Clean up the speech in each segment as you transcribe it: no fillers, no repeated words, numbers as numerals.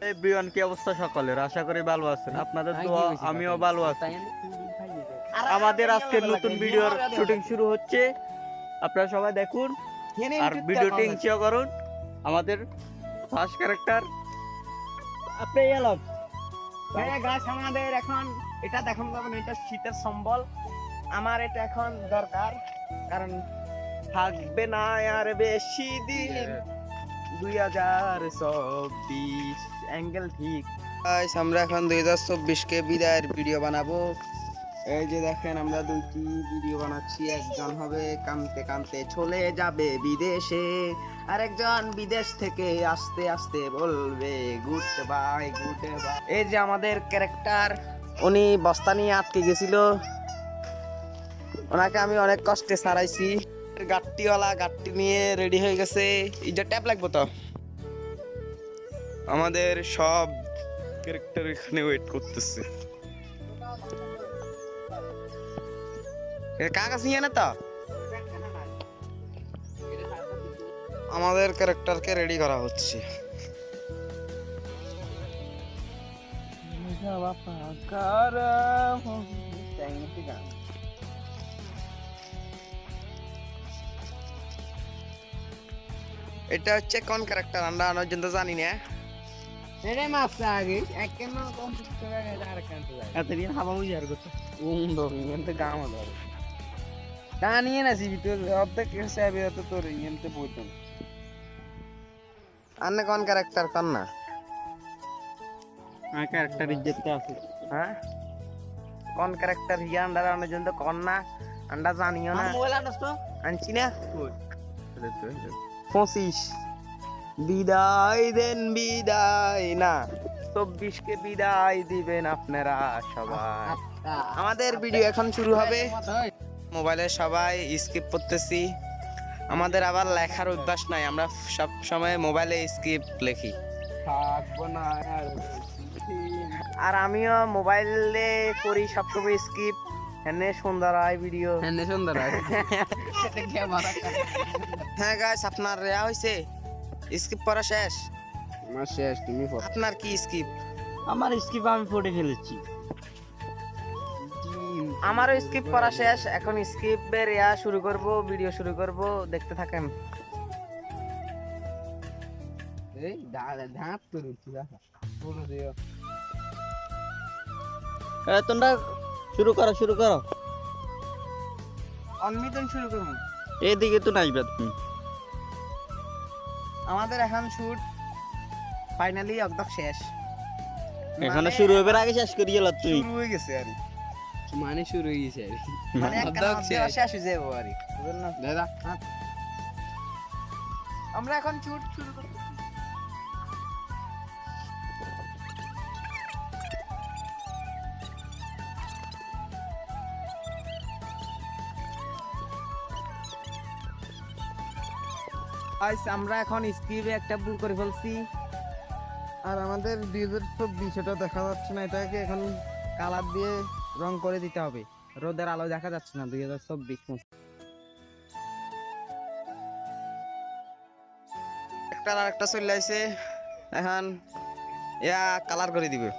Everyone, কি অবস্থা সকলের? আশা করি ভালো আছেন। আপনাদের দোয়া আমিও ভালো আছি। আমাদের আজকের নতুন ভিডিওর শুটিং শুরু হচ্ছে, আপনারা সবাই দেখুন আর ভিডিওটি এনজয় করুন। আমাদের ফার্স্ট ক্যারেক্টার আপনি এলাম। হ্যাঁ গাছ, আমাদের এখন এটা দেখুন যাবেন, এটা শীতের সম্বল। আমার এটা এখন দরকার, কারণ থাকবে না আর বেশি দিন। 2024 অ্যাঙ্গেল ঠিক। গাইস, আমরা এখন 2024 কে বিদায়ের ভিডিও বানাবো। এই যে দেখেন, আমরা দুইটি ভিডিও বানাচ্ছি। একজন হবে কানতে কানতে চলে যাবে বিদেশে, আর একজন বিদেশ থেকে আস্তে আস্তে বলবে গুড বাই গুড বাই। এই যে আমাদের ক্যারেক্টার, উনি বস্তা নিয়ে আটকে গেছিল, ওনাকে আমি অনেক কষ্টে সারাইছি। গাট্টিওয়ালা গাট্টি নিয়ে রেডি হয়ে গেছে। এই যে ট্যাপ লাগবে তো। আমাদের সব ক্যারেক্টার এখানে ওয়েট করতেছে। কাগজ নিয়ে না তো, আমাদের ক্যারেক্টারকে রেডি করা হচ্ছে। এটা হচ্ছে কোন ক্যারেক্টার আমরা পর্যন্ত জানি না। এটাই মাপছে আগে কেন এতদিন হাবা বুঝি আর করতো গাম টানিয়ে না সিবি তোর অর্ধেক হিসাবে তো তোর ইয়েতে বলতাম। আন্নে কোন ক্যারেক্টার কর না, ক্যারেক্টার ইজ্জত আছে। হ্যাঁ কোন ক্যারেক্টার হিয়া আন্ডার পর্যন্ত কর না, আন্ডা জানিও না। মোবাইল আনছ তো আনছি না। 25 বিদায় দেন, বিদায় না 24 কে বিদায় দিবেন আপনারা সবাই। আমাদের ভিডিও এখন শুরু হবে। মোবাইলে সবাই স্কিপ করতেছি, আমাদের আবার লেখার অভ্যাস নাই, আমরা সব সময় মোবাইলে স্কিপ লিখি। আর আমিও মোবাইলে করি সবসময় স্কিপ। হেনে সুন্দর হয় ভিডিও, হেনে সুন্দর হয়। হ্যাঁ গাইস, আপনার রেয়া হইছে? স্কিপ করা শেষ? আমার শেষ, তুমি আপনার কি স্কিপ? আমার স্কিপ আমি পড়ে ফেলেছি। আমারও স্কিপ করা শেষ, এখন স্কিপের ইয়া শুরু করব, ভিডিও শুরু করব, দেখতে থাকেন। এই দাঁত করে বলে দিও। তোমরা শুরু করো। অনমিতন শুরু করুন। এইদিকে তো নাইবা তুমি। আমাদের এখন শুট ফাইনালি একদম শেষ। এখানে শুরু হবে আগে শেষ করে গেল তুই। শুরু হয়ে গেছে আর মানে শুরু হয়ে গেছে আর মানে একদম শেষ হয়ে যাবে আর বুঝলেন না দাদা। আমরা এখন শুট শুরু করব। গাইস, আমরা এখন স্ক্রিপ্টে একটা ভুল করে ফেলছি, আর আমাদের 2024 এটা দেখা যাচ্ছে না। এটাকে এখন কালার দিয়ে রং করে দিতে হবে, রোদের আলো দেখা যাচ্ছে না। 2024 একটা আর একটা চলে আসছে, এখন ইয়া কালার করে দিবে।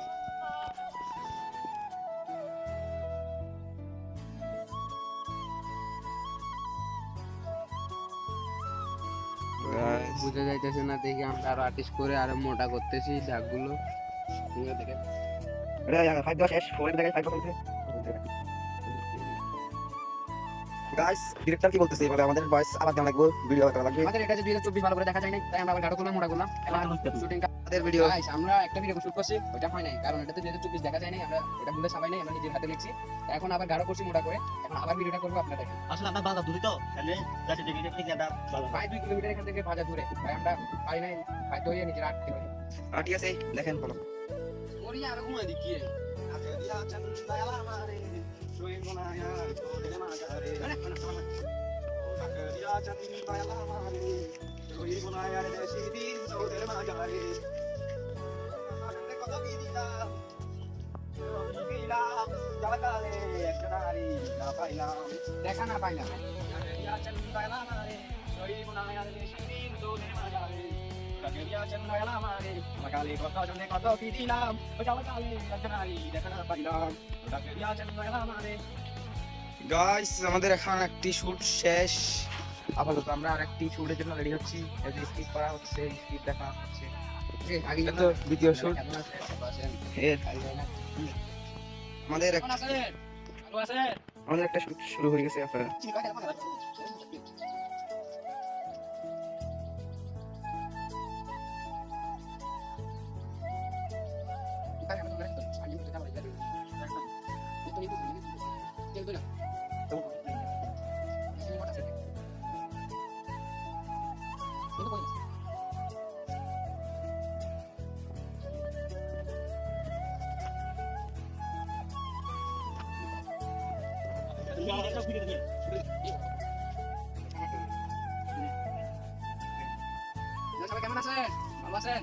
বুঝা যাইতেছে না দেখি, আমরা আরো আর্টিস্ট করে আরো মোটা করতেছি দাগগুলো। গাইস, ডিরেক্টর কি বলতেছে এবারে? আমাদের ভয়েস আবার দেওয়া লাগবে, ভিডিও করা লাগবে। আমাদের এটা যে 2024 ভালো করে দেখা যায় না, তাই আমরা আবার গাড়ো করলাম, মোটা করলাম। এবার শুটিং আমাদের ভিডিও। গাইস, আমরা একটা ভিডিও শুট করছি, ওটা হয় নাই, কারণ এটাতে 2024 দেখা যায় নাই। আমরা এটা ভুলে সবাই নাই, আমরা নিজের হাতে লিখছি। এখন আবার গাড়ো করছি মোটা করে, এখন আবার ভিডিওটা করব আপনারা দেখেন। আসলে আমরা বাধা দূরে তো, তাহলে যাতে দেখি ঠিক আছে প্রায় 2 কিলোমিটার এখান থেকে ভাজা দূরে, তাই আমরা পারি নাই, বাধ্য হয়ে নিজের আটকে হয়। ঠিক আছে, দেখেন বলো ওরি আর ঘুমাই দি কি আজে দিয়া চন্দ্রা এলা আমারে রই গোনায়া তোরে মা গারে আজে দিয়া চন্দ্রা এলা আমারে রই গোনায়া রে সিদিন তোরে মা গারে আরে কত কি দিলা গিলা জালাকালে একনারি না পাইলাম, দেখা না পাইলাম। আজে দিয়া চন্দ্রা এলা আমারে রই গোনায়া রে সিদিন তোরে মা গারে দিয়াছেন দয়াল আমারে কালে কত জনে কত কি দিলাম ওই কালে রচনারি দেখা না পাইলাম দিয়াছেন দয়াল আমারে। গাইস আমাদের এখন একটি শুট শেষ, আপাতত আমরা আরেকটি শুটের জন্য রেডি হচ্ছি। এই যে স্কিপ করা হচ্ছে, স্কিপ দেখা হচ্ছে, আগে তো দ্বিতীয় শুট। আমাদের একটা শুট শুরু হয়ে গেছে আপনারা সবাই কেমন আছেন? ভালো আছেন?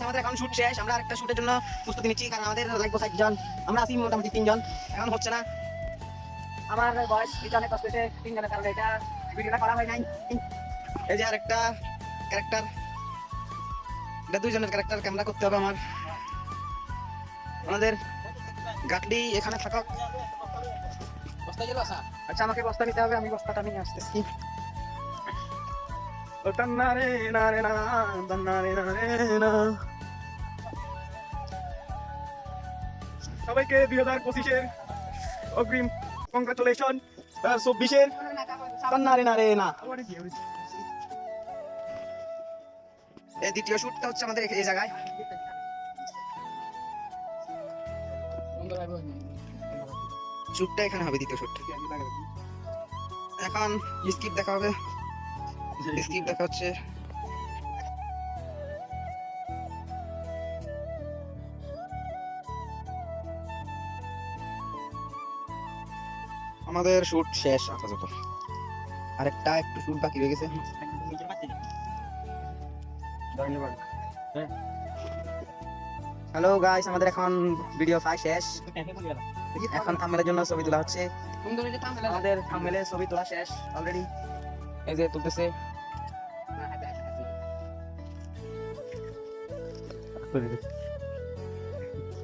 আমাদের এখন শুট শেষ, আমরা আরেকটা শুটের জন্য প্রস্তুতি নিচ্ছি, কারণ আমাদের লাগবে 60 জন, আমরা আছি মোটামুটি 3 জন, এখন হচ্ছে না। আমার বয়স পিছনে কষ্ট হয়েছে 3 জনের কারণে এটা ভিডিওটা করা হয় নাই। এই যে আরেকটা ক্যারেক্টার, এটা 2 জনের ক্যারেক্টার ক্যামেরা করতে হবে আমার। আমাদের গাটলি এখানে থাকা বস্তা গেল। আচ্ছা আমাকে বস্তা নিতে হবে, আমি বস্তাটা নিয়ে আসতেছি। সবাইকে 2025-এর অগ্রিম কংগ্রাচুলেশন। 24-এর এই দ্বিতীয় শুটটা হচ্ছে আমাদের এই জায়গায়। শুটটা এখানে হবে, দ্বিতীয় শুট। এখন স্কিপ দেখা হবে, স্কিপ দেখা হচ্ছে। আমাদের শুট শেষ আপাতত, আরেকটা একটু শুট বাকি রয়ে গেছে। হ্যালো গাইস, আমাদের এখন ভিডিও 5 শেষ, এখন থাম্বনেলের জন্য ছবি তোলা হচ্ছে। আমাদের থাম্বনেলের ছবি তোলা শেষ অলরেডি, এই যে তুলতেছে।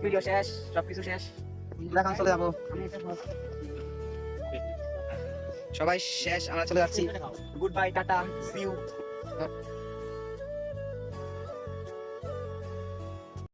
ভিডিও শেষ, সবকিছু শেষ, এখন চলে যাবো। সবাই শেষ, আমরা চলে যাচ্ছি। Good bye, tata, see you.